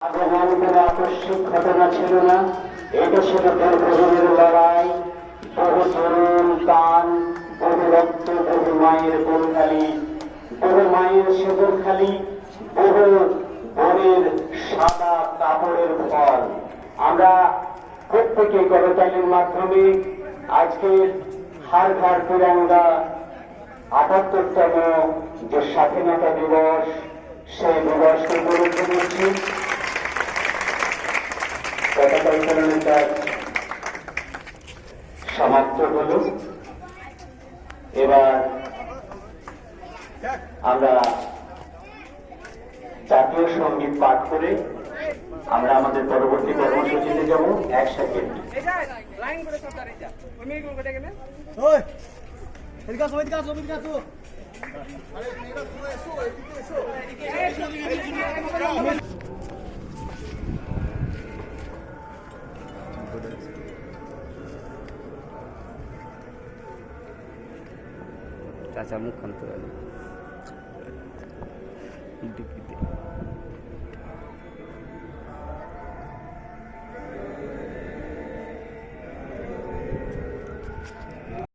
আগমন কোনো আকস্মিক ঘটনা ছিল না। এটা ছিল দীর্ঘদিনের লড়াই, বহু তরুণ টান, বহু রক্ত, বহু মায়ের গোলখালি, বহু মায়ের সেবরখালি, বহু বোনের সাদা কাপড়ের ফল। আমরা প্রত্যেকে করতালির মাধ্যমে আজকে হার ঘর তিরঙ্গা ৭৮তম যে স্বাধীনতা দিবস, সেই দিবসকে উপলক্ষ করছি। পতাকা উত্তোলনের কাজ সমাপ্ত হল। এবার আমরা জাতীয় সঙ্গীত পাঠ করে আমরা আমাদের পরবর্তী কর্মসূচিতে যাব। ১ সেকেন্ড। চাচা মুখ খান